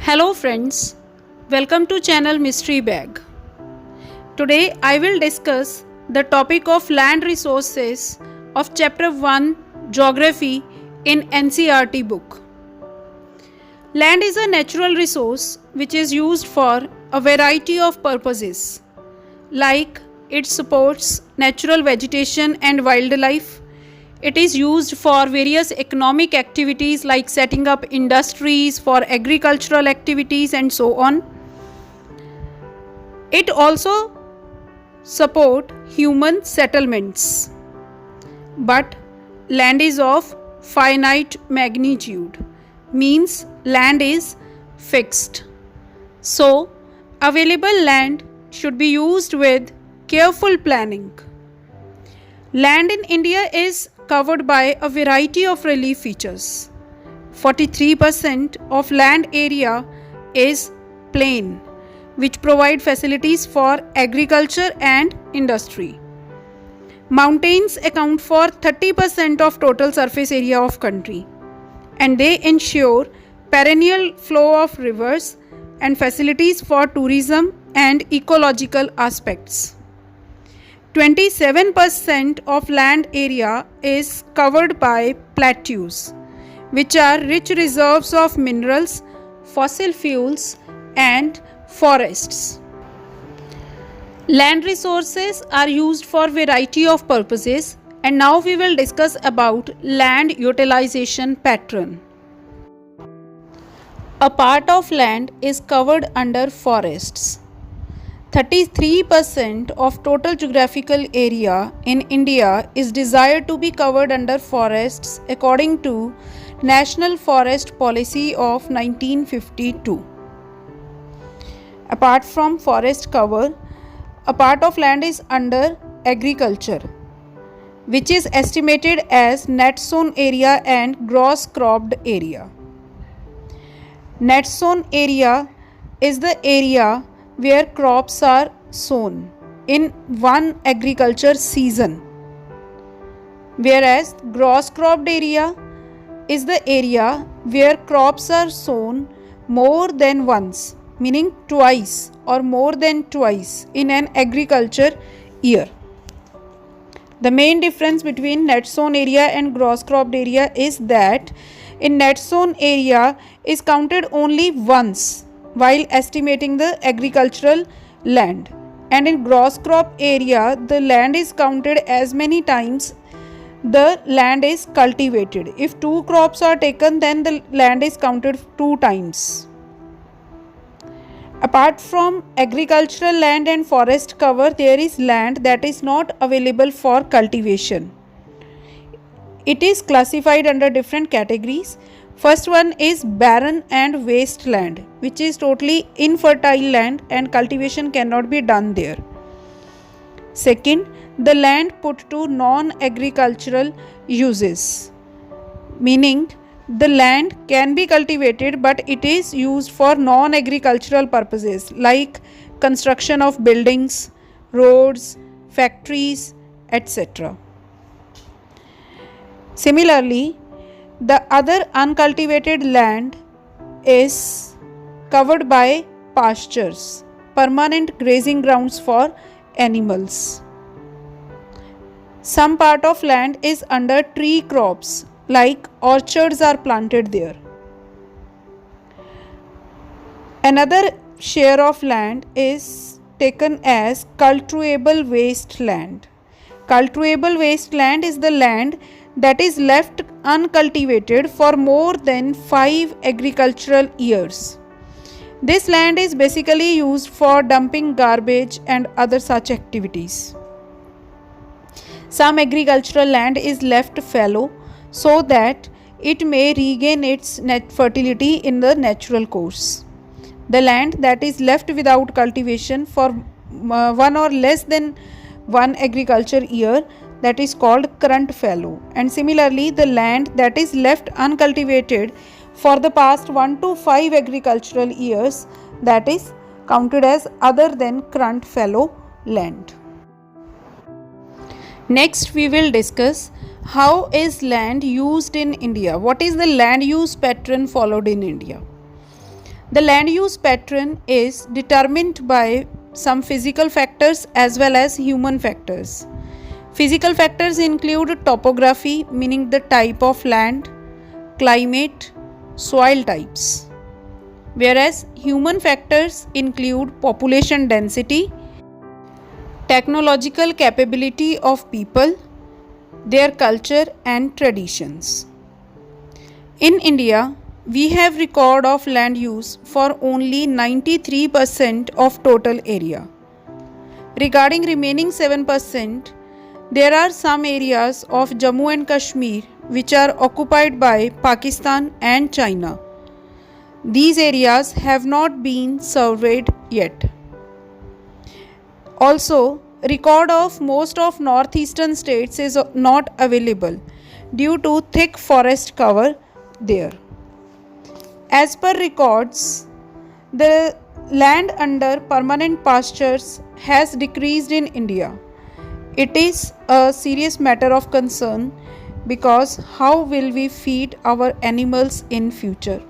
Hello friends, welcome to channel Mystery Bag. Today I will discuss the topic of land resources of chapter 1 Geography in NCERT book. Land is a natural resource which is used for a variety of purposes, like it supports natural vegetation and wildlife. It is used for various economic activities like setting up industries, for agricultural activities and so on. It also supports human settlements. But land is of finite magnitude, means land is fixed. So, available land should be used with careful planning. Land in India is covered by a variety of relief features. 43% of land area is plain, which provide facilities for agriculture and industry. Mountains account for 30% of total surface area of country, and they ensure perennial flow of rivers and facilities for tourism and ecological aspects. 27% of land area is covered by plateaus, which are rich reserves of minerals, fossil fuels, and forests. Land resources are used for variety of purposes, and now we will discuss about land utilization pattern. A part of land is covered under forests. 33% of total geographical area in India is desired to be covered under forests according to National Forest Policy of 1952. Apart from forest cover, a part of land is under agriculture, which is estimated as net sown area and gross cropped area. Net sown area is the area where crops are sown in one agriculture season, whereas gross cropped area is the area where crops are sown more than once, meaning twice or more than twice in an agriculture year. The main difference between net sown area and gross cropped area is that in net sown area is counted only once while estimating the agricultural land, and in gross crop area the land is counted as many times the land is cultivated. If 2 crops are taken, then the land is counted 2 times. Apart from agricultural land and forest cover, there is land that is not available for cultivation. It is classified under different categories. First one is barren and waste land, which is totally infertile land and cultivation cannot be done there. Second, the land put to non-agricultural uses, meaning the land can be cultivated but it is used for non-agricultural purposes like construction of buildings, roads, factories, etc. Similarly, the other uncultivated land is covered by pastures, permanent grazing grounds for animals. Some part of land is under tree crops, like orchards are planted there. Another share of land is taken as cultivable wasteland. Cultivable wasteland is the land that is left uncultivated for more than 5 agricultural years. This land is basically used for dumping garbage and other such activities. Some agricultural land is left fallow so that it may regain its net fertility in the natural course. The land that is left without cultivation for one or less than one agriculture year, that is called current fallow, and similarly the land that is left uncultivated for the past 1 to 5 agricultural years, that is counted as other than current fallow land. Next we will discuss how is land used in India. What is the land use pattern followed in India? The land use pattern is determined by some physical factors as well as human factors. Physical factors include topography, meaning the type of land, climate, soil types. Whereas human factors include population density, technological capability of people, their culture and traditions. In India, we have record of land use for only 93% of total area. Regarding remaining 7%, there are some areas of Jammu and Kashmir which are occupied by Pakistan and China. These areas have not been surveyed yet. Also, record of most of northeastern states is not available due to thick forest cover there. As per records, the land under permanent pastures has decreased in India. It is a serious matter of concern because how will we feed our animals in future?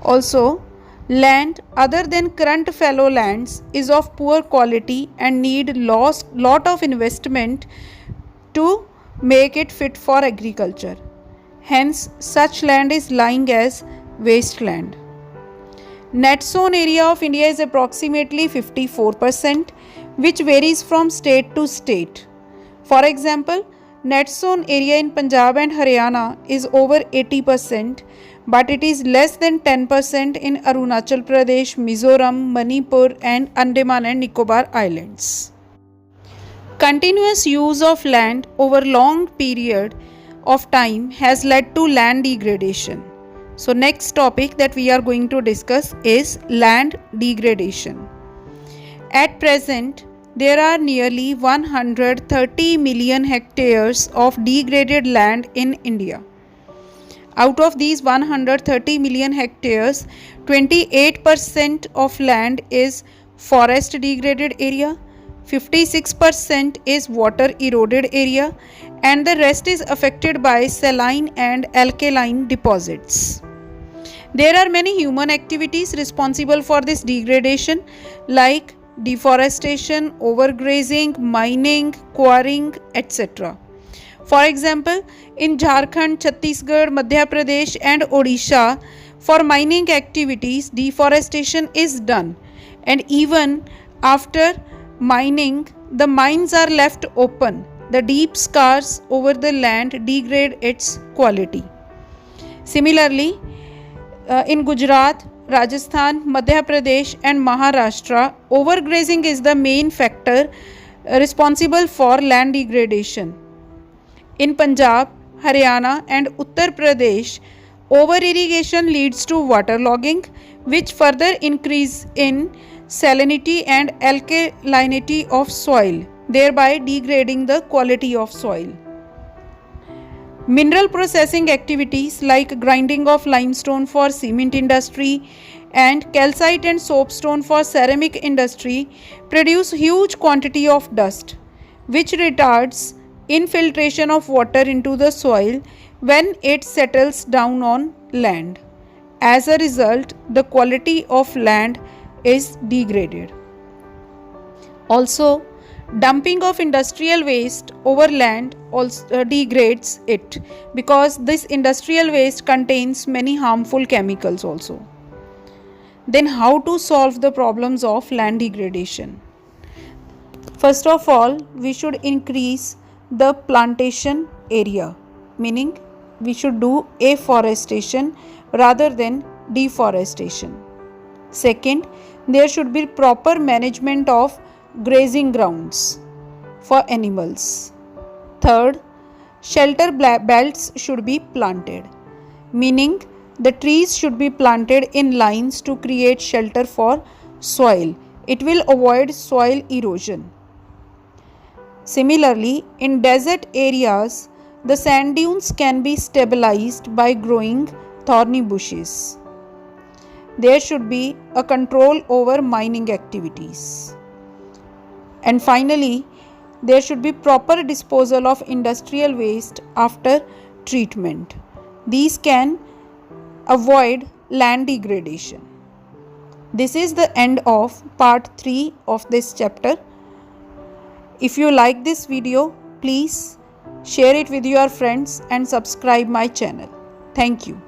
Also, land other than current fallow lands is of poor quality and need lot of investment to make it fit for agriculture. Hence, such land is lying as wasteland. Net sown area of India is approximately 54%, which varies from state to state. For example, net sown area in Punjab and Haryana is over 80%, but it is less than 10% in Arunachal Pradesh, Mizoram, Manipur, and Andaman and Nicobar Islands. Continuous use of land over long period of time has led to land degradation. So next topic that we are going to discuss is land degradation. At present, there are nearly 130 million hectares of degraded land in India. Out of these 130 million hectares, 28% of land is forest degraded area, 56% is water eroded area, and the rest is affected by saline and alkaline deposits. There are many human activities responsible for this degradation like deforestation, overgrazing, mining, quarrying, etc. For example, in Jharkhand, Chhattisgarh, Madhya Pradesh and Odisha, for mining activities, deforestation is done, and even after mining, the mines are left open. The deep scars over the land degrade its quality. Similarly, in Gujarat, Rajasthan, Madhya Pradesh and Maharashtra, overgrazing is the main factor responsible for land degradation. In Punjab, Haryana and Uttar Pradesh, over-irrigation leads to waterlogging, which further increase in salinity and alkalinity of soil, thereby degrading the quality of soil. Mineral processing activities like grinding of limestone for cement industry and calcite and soapstone for ceramic industry produce huge quantity of dust, which retards infiltration of water into the soil when it settles down on land. As a result, the quality of land is degraded. Also, dumping of industrial waste over land also degrades it because this industrial waste contains many harmful chemicals also. Then how to solve the problems of land degradation? First of all, we should increase the plantation area, meaning we should do afforestation rather than deforestation. Second, there should be proper management of grazing grounds for animals. Third, shelter belts should be planted, meaning the trees should be planted in lines to create shelter for soil. It will avoid soil erosion. Similarly, in desert areas, the sand dunes can be stabilized by growing thorny bushes. There should be a control over mining activities. And finally, there should be proper disposal of industrial waste after treatment. These can avoid land degradation. This is the end of part 3 of this chapter. If you like this video, please share it with your friends and subscribe my channel. Thank you.